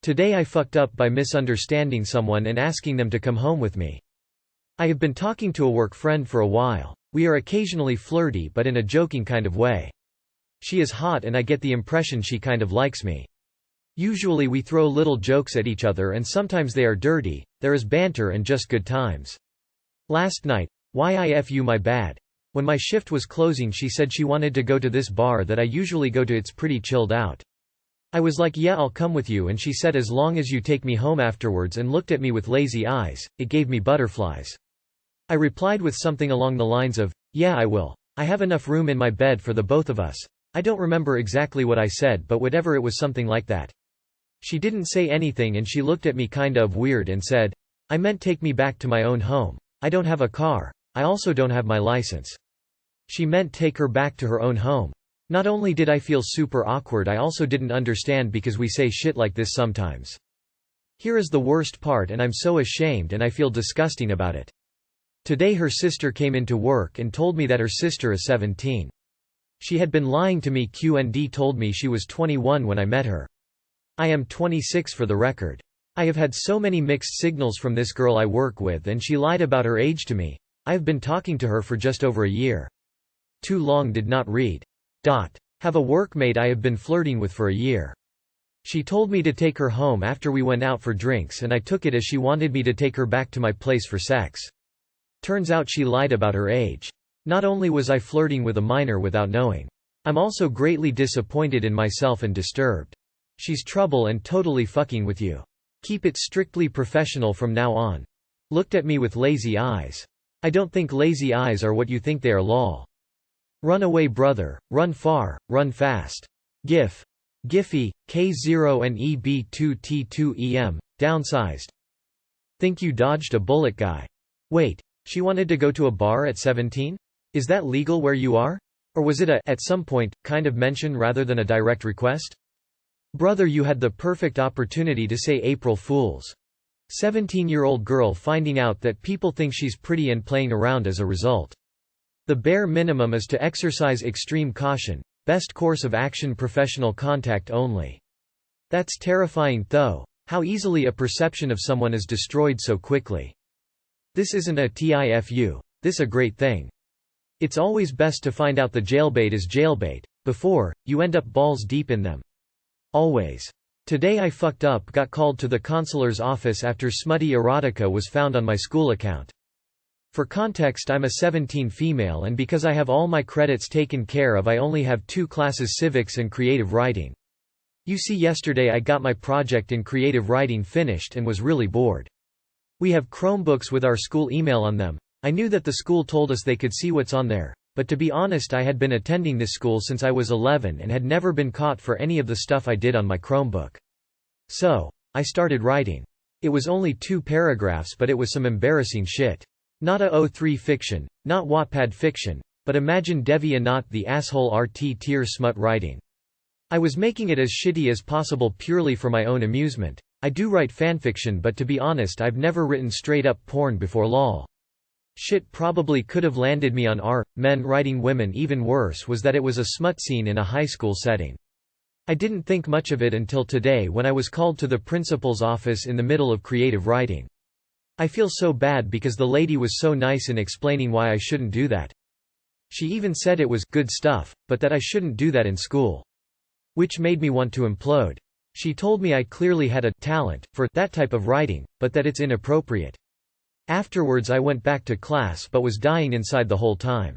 Today I fucked up by misunderstanding someone and asking them to come home with me. I have been talking to a work friend for a while. We are occasionally flirty but in a joking kind of way. She is hot and I get the impression she kind of likes me. Usually we throw little jokes at each other and sometimes they are dirty, there is banter and just good times. Last night, YIFU my bad. When my shift was closing she said she wanted to go to this bar that I usually go to, it's pretty chilled out. I was like yeah I'll come with you and she said as long as you take me home afterwards and looked at me with lazy eyes, it gave me butterflies. I replied with something along the lines of, yeah I will. I have enough room in my bed for the both of us. I don't remember exactly what I said but whatever it was something like that. She didn't say anything and she looked at me kind of weird and said, I meant take me back to my own home. I don't have a car. I also don't have my license. She meant take her back to her own home. Not only did I feel super awkward, I also didn't understand because we say shit like this sometimes. Here is the worst part and I'm so ashamed and I feel disgusting about it. Today her sister came into work and told me that her sister is 17. She had been lying to me. QND told me she was 21 when I met her. I am 26 for the record. I have had so many mixed signals from this girl I work with and she lied about her age to me. I have been talking to her for just over a year. Too long did not read. Have a workmate I have been flirting with for a year. She told me to take her home after we went out for drinks and I took it as she wanted me to take her back to my place for sex. Turns out she lied about her age. Not only was I flirting with a minor without knowing. I'm also greatly disappointed in myself and disturbed. She's trouble and totally fucking with you. Keep it strictly professional from now on. Looked at me with lazy eyes. I don't think lazy eyes are what you think they are lol. Run away brother, run far, run fast. GIF. Giphy, K0 and EB2T2EM, downsized. Think you dodged a bullet guy. Wait, she wanted to go to a bar at 17? Is that legal where you are? Or was it a at some point kind of mention rather than a direct request? Brother, you had the perfect opportunity to say April Fools. 17-year-old girl finding out that people think she's pretty and playing around as a result. The bare minimum is to exercise extreme caution. Best course of action professional contact only. That's terrifying though. How easily a perception of someone is destroyed so quickly. This isn't a TIFU. This a great thing. It's always best to find out the jailbait is jailbait, before you end up balls deep in them. Always. Today I fucked up, got called to the consular's office after smutty erotica was found on my school account. For context, I'm a 17 female and because I have all my credits taken care of I only have 2 classes, civics and creative writing. You see, yesterday I got my project in creative writing finished and was really bored. We have Chromebooks with our school email on them. I knew that the school told us they could see what's on there, but to be honest I had been attending this school since I was 11 and had never been caught for any of the stuff I did on my Chromebook. So, I started writing. It was only 2 paragraphs but it was some embarrassing shit. Not a O3 fiction, not Wattpad fiction, but imagine DeviantArt the asshole RT tier smut writing. I was making it as shitty as possible purely for my own amusement. I do write fanfiction but to be honest I've never written straight up porn before lol. Shit probably could have landed me on R, men writing women. Even worse was that it was a smut scene in a high school setting. I didn't think much of it until today when I was called to the principal's office in the middle of creative writing. I feel so bad because the lady was so nice in explaining why I shouldn't do that. She even said it was good stuff, but that I shouldn't do that in school. Which made me want to implode. She told me I clearly had a talent for that type of writing, but that it's inappropriate. Afterwards I went back to class but was dying inside the whole time.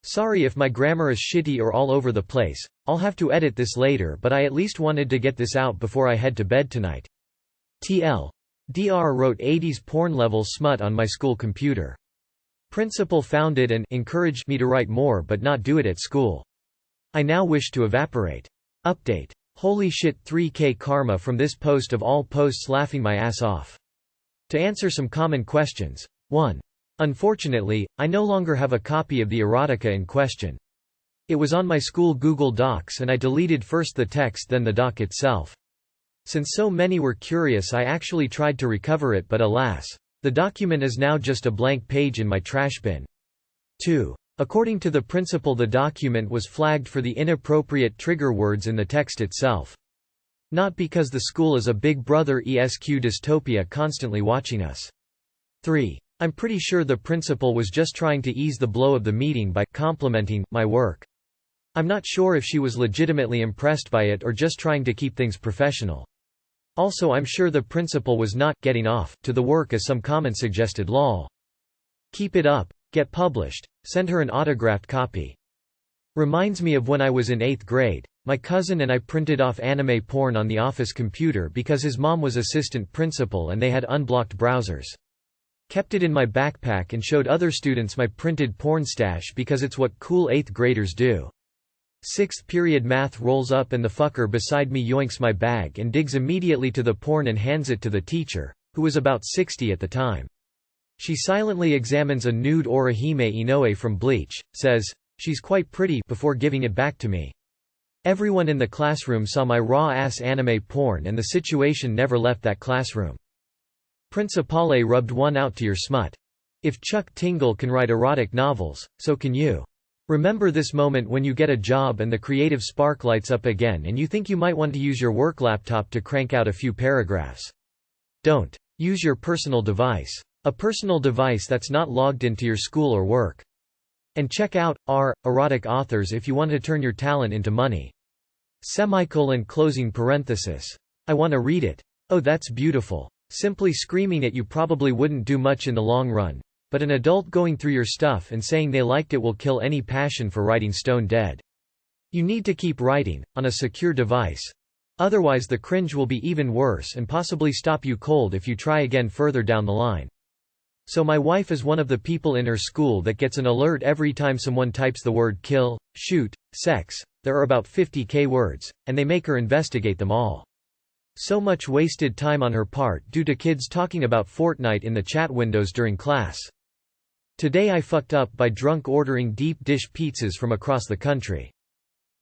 Sorry if my grammar is shitty or all over the place, I'll have to edit this later, but I at least wanted to get this out before I head to bed tonight. TL. Dr. wrote 80s porn level smut on my school computer. Principal found it and encouraged me to write more but not do it at school. I now wish to evaporate. Update. Holy shit, 3K karma from this post of all posts, laughing my ass off. To answer some common questions. 1. Unfortunately, I no longer have a copy of the erotica in question. It was on my school Google Docs and I deleted first the text then the doc itself. Since so many were curious I actually tried to recover it but alas, the document is now just a blank page in my trash bin. 2. According to the principal the document was flagged for the inappropriate trigger words in the text itself. Not because the school is a Big Brother esque dystopia constantly watching us. 3. I'm pretty sure the principal was just trying to ease the blow of the meeting by complimenting my work. I'm not sure if she was legitimately impressed by it or just trying to keep things professional. Also, I'm sure the principal was not getting off to the work as some comment suggested. Lol. Keep it up. Get published. Send her an autographed copy. Reminds me of when I was in 8th grade. My cousin and I printed off anime porn on the office computer because his mom was assistant principal and they had unblocked browsers. Kept it in my backpack and showed other students my printed porn stash because it's what cool 8th graders do. 6th period math rolls up and the fucker beside me yoinks my bag and digs immediately to the porn and hands it to the teacher, who was about 60 at the time. She silently examines a nude Orihime Inoue from Bleach, says, "She's quite pretty," before giving it back to me. Everyone in the classroom saw my raw-ass anime porn and the situation never left that classroom. Principale rubbed one out to your smut. If Chuck Tingle can write erotic novels, so can you. Remember this moment when you get a job and the creative spark lights up again and you think you might want to use your work laptop to crank out a few paragraphs. Don't. Use your personal device. A personal device that's not logged into your school or work. And check out erotic authors if you want to turn your talent into money. Closing parenthesis. I want to read it. Oh, that's beautiful. Simply screaming it you probably wouldn't do much in the long run, but an adult going through your stuff and saying they liked it will kill any passion for writing stone dead. You need to keep writing, on a secure device. Otherwise the cringe will be even worse and possibly stop you cold if you try again further down the line. So my wife is one of the people in her school that gets an alert every time someone types the word kill, shoot, sex. There are about 50k words, and they make her investigate them all. So much wasted time on her part due to kids talking about Fortnite in the chat windows during class. Today I fucked up by drunk ordering deep dish pizzas from across the country.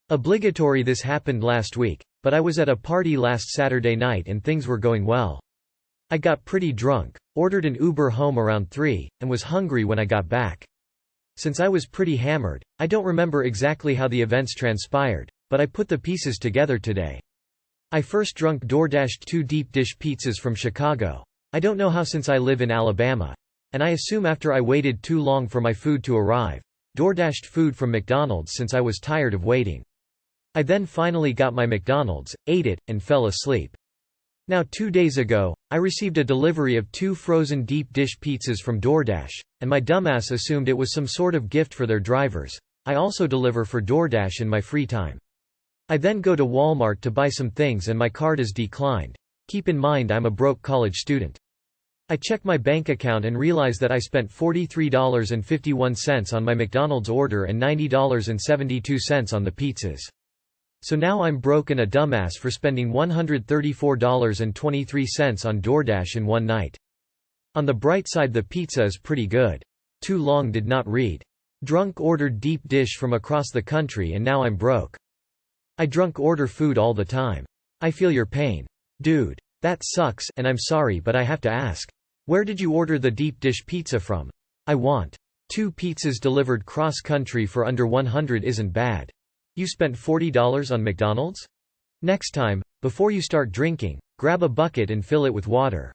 Obligatory. This happened last week, but I was at a party last Saturday night and things were going well. I got pretty drunk, ordered an Uber home around 3, and was hungry when I got back. Since I was pretty hammered, I don't remember exactly how the events transpired, but I put the pieces together today. I first drunk DoorDashed 2 deep dish pizzas from Chicago. I don't know how since I live in Alabama. And I assume after I waited too long for my food to arrive, DoorDashed food from McDonald's since I was tired of waiting. I then finally got my McDonald's, ate it, and fell asleep. Now 2 days ago, I received a delivery of 2 frozen deep dish pizzas from DoorDash, and my dumbass assumed it was some sort of gift for their drivers. I also deliver for DoorDash in my free time. I then go to Walmart to buy some things and my card is declined. Keep in mind I'm a broke college student. I check my bank account and realize that I spent $43.51 on my McDonald's order and $90.72 on the pizzas. So now I'm broke and a dumbass for spending $134.23 on DoorDash in one night. On the bright side, the pizza is pretty good. Too long did not read. Drunk ordered deep dish from across the country and now I'm broke. I drunk order food all the time. I feel your pain. Dude. That sucks and I'm sorry but I have to ask. Where did you order the deep dish pizza from? I want 2 pizzas delivered cross country for under $100 isn't bad. You spent $40 on McDonald's? Next time, before you start drinking, grab a bucket and fill it with water.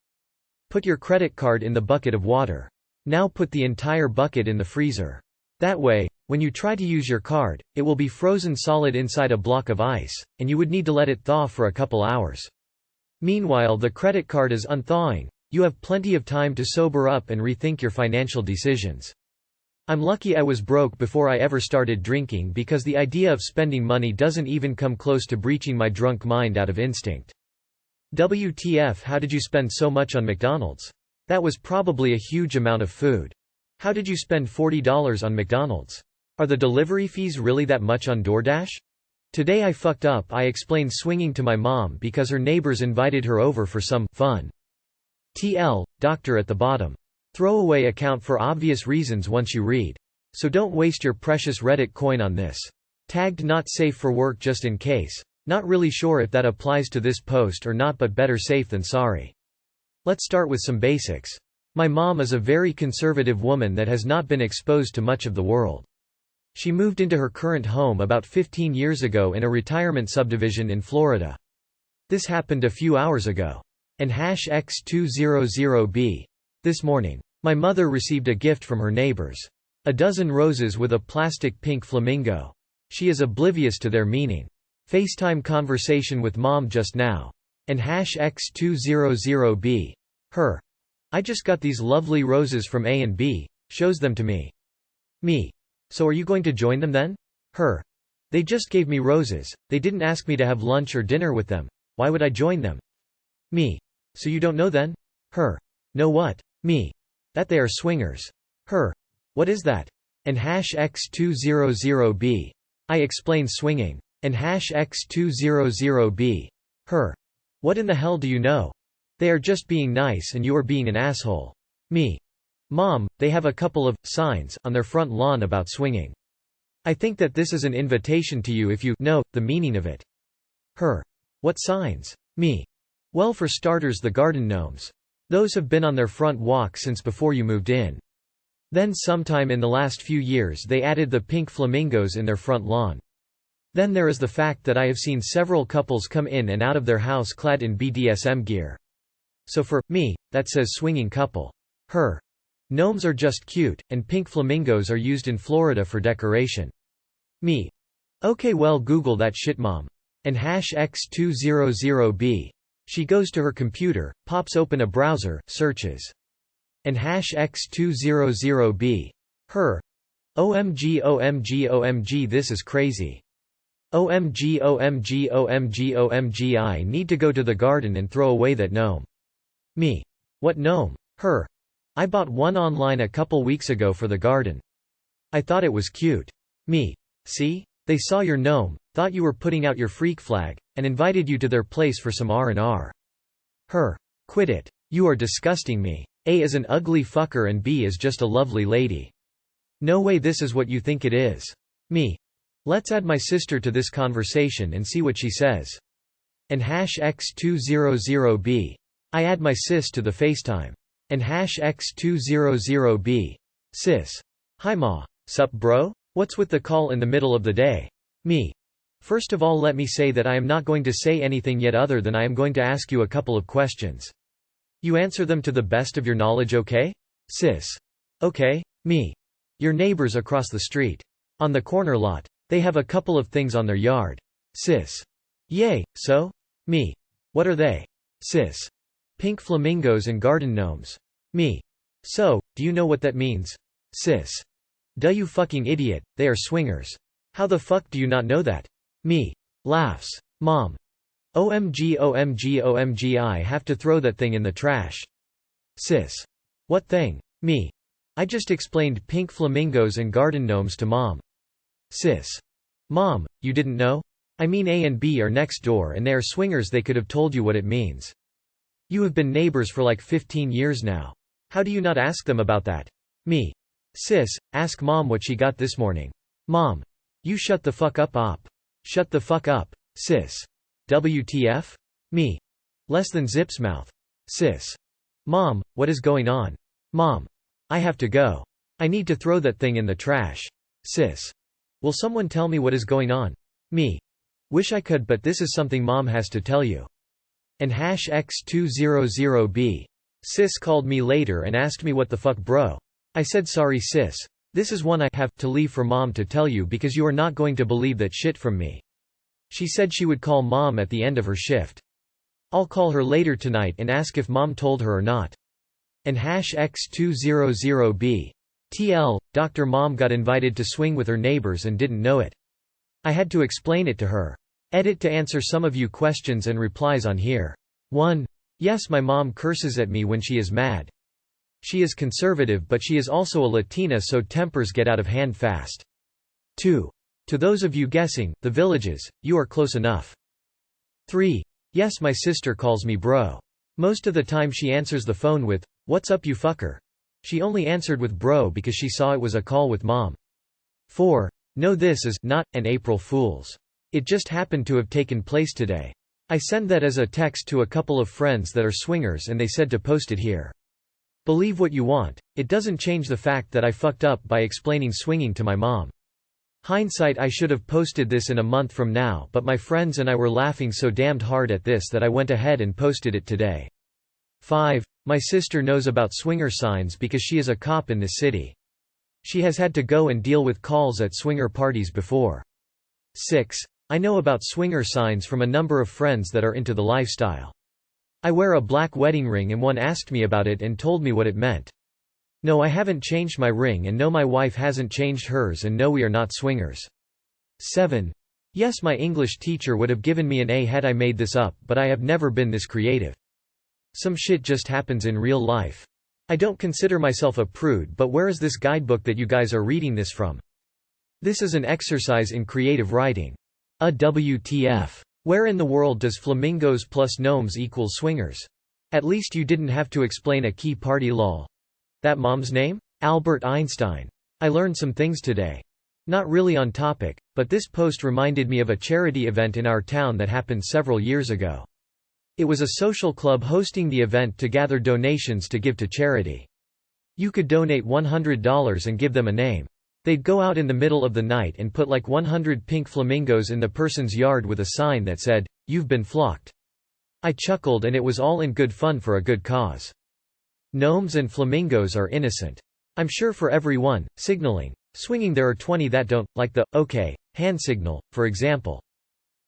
Put your credit card in the bucket of water. Now put the entire bucket in the freezer. That way, when you try to use your card, it will be frozen solid inside a block of ice, and you would need to let it thaw for a couple hours. Meanwhile, the credit card is unthawing. You have plenty of time to sober up and rethink your financial decisions. I'm lucky I was broke before I ever started drinking because the idea of spending money doesn't even come close to breaching my drunk mind out of instinct. WTF, how did you spend so much on McDonald's? That was probably a huge amount of food. How did you spend $40 on McDonald's? Are the delivery fees really that much on DoorDash? Today I fucked up. I explained swinging to my mom because her neighbors invited her over for some fun. TL, doctor at the bottom. Throwaway account for obvious reasons once you read. So don't waste your precious Reddit coin on this. Tagged not safe for work just in case. Not really sure if that applies to this post or not, but better safe than sorry. Let's start with some basics. My mom is a very conservative woman that has not been exposed to much of the world. She moved into her current home about 15 years ago in a retirement subdivision in Florida. This happened a few hours ago. And #X200B. This morning. My mother received a gift from her neighbors. A dozen roses with a plastic pink flamingo. She is oblivious to their meaning. FaceTime conversation with mom just now. And #X200B. Her. I just got these lovely roses from A and B, shows them to me. Me. So are you going to join them then? Her. They just gave me roses, they didn't ask me to have lunch or dinner with them, why would I join them? Me. So you don't know then? Her. Know what? Me. That they are swingers. Her. What is that? And #X200B. I explain swinging. And #X200B. Her. What in the hell do you know? They are just being nice and you are being an asshole. Me. Mom, they have a couple of signs on their front lawn about swinging. I think that this is an invitation to you if you know the meaning of it. Her. What signs? Me. Well, for starters, the garden gnomes. Those have been on their front walk since before you moved in. Then sometime in the last few years they added the pink flamingos in their front lawn. Then there is the fact that I have seen several couples come in and out of their house clad in BDSM gear. So for me, that says swinging couple. Her. Gnomes are just cute, and pink flamingos are used in Florida for decoration. Me. Okay, well, Google that shit, mom. And #X200B. She goes to her computer, pops open a browser, searches. And #X200B. Her. OMG OMG OMG, this is crazy. OMG OMG OMG OMG, I need to go to the garden and throw away that gnome. Me. What gnome? Her. I bought one online a couple weeks ago for the garden. I thought it was cute. Me. See? They saw your gnome, thought you were putting out your freak flag, and invited you to their place for some R&R. Her. Quit it. You are disgusting me. A is an ugly fucker and B is just a lovely lady. No way, this is what you think it is. Me. Let's add my sister to this conversation and see what she says. And #X200B. I add my sis to the FaceTime. And #X200B. Sis. Hi ma. Sup bro? What's with the call in the middle of the day? Me. First of all, let me say that I am not going to say anything yet other than I am going to ask you a couple of questions. You answer them to the best of your knowledge, okay? Sis. Okay. Me. Your neighbors across the street. On the corner lot. They have a couple of things on their yard. Sis. Yay, so? Me. What are they? Sis. Pink flamingos and garden gnomes. Me. So, do you know what that means? Sis. Duh, you fucking idiot, they are swingers. How the fuck do you not know that? Me. Laughs. Mom. OMG OMG OMG, I have to throw that thing in the trash. Sis. What thing? Me. I just explained pink flamingos and garden gnomes to mom. Sis. Mom, you didn't know? I mean, A and B are next door and they are swingers, they could have told you what it means. You have been neighbors for like 15 years now. How do you not ask them about that? Me. Sis, ask mom what she got this morning. Mom. You shut the fuck up, op. Shut the fuck up, sis. WTF? Me. Less than Zip's mouth. Sis. Mom, what is going on? Mom. I have to go. I need to throw that thing in the trash. Sis. Will someone tell me what is going on? Me. Wish I could, but this is something mom has to tell you. And #X200B. Sis called me later and asked me what the fuck bro. I said sorry sis. This is one I have to leave for mom to tell you because you are not going to believe that shit from me. She said she would call mom at the end of her shift. I'll call her later tonight and ask if mom told her or not. And #X200B. TL, Dr. Mom got invited to swing with her neighbors and didn't know it. I had to explain it to her. Edit to answer some of you questions and replies on here. 1. Yes, my mom curses at me when she is mad. She is conservative, but she is also a Latina, so tempers get out of hand fast. 2. To those of you guessing, the Villages, you are close enough. 3. Yes, my sister calls me bro. Most of the time she answers the phone with, "What's up you fucker?" She only answered with bro because she saw it was a call with mom. 4. No, this is not an April Fool's. It just happened to have taken place today. I send that as a text to a couple of friends that are swingers and they said to post it here. Believe what you want, it doesn't change the fact that I fucked up by explaining swinging to my mom. Hindsight, I should have posted this in a month from now, but my friends and I were laughing so damned hard at this that I went ahead and posted it today. 5. My sister knows about swinger signs because she is a cop in this city. She has had to go and deal with calls at swinger parties before. 6. I know about swinger signs from a number of friends that are into the lifestyle. I wear a black wedding ring and one asked me about it and told me what it meant. No, I haven't changed my ring, and no, my wife hasn't changed hers, and no, we are not swingers. 7. Yes, my English teacher would have given me an A had I made this up, but I have never been this creative. Some shit just happens in real life. I don't consider myself a prude, but where is this guidebook that you guys are reading this from? This is an exercise in creative writing. WTF. Where in the world does flamingos plus gnomes equal swingers? At least you didn't have to explain a key party lol. That mom's name? Albert Einstein. I learned some things today. Not really on topic, but this post reminded me of a charity event in our town that happened several years ago. It was a social club hosting the event to gather donations to give to charity. You could donate $100 and give them a name. They'd go out in the middle of the night and put like 100 pink flamingos in the person's yard with a sign that said, "You've been flocked." I chuckled, and it was all in good fun for a good cause. Gnomes and flamingos are innocent. I'm sure for everyone, signaling, swinging, there are 20 that don't, like the "okay" hand signal, for example.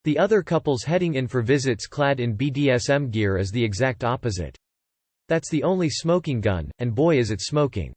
The other couples heading in for visits clad in BDSM gear is the exact opposite. That's the only smoking gun, and boy is it smoking.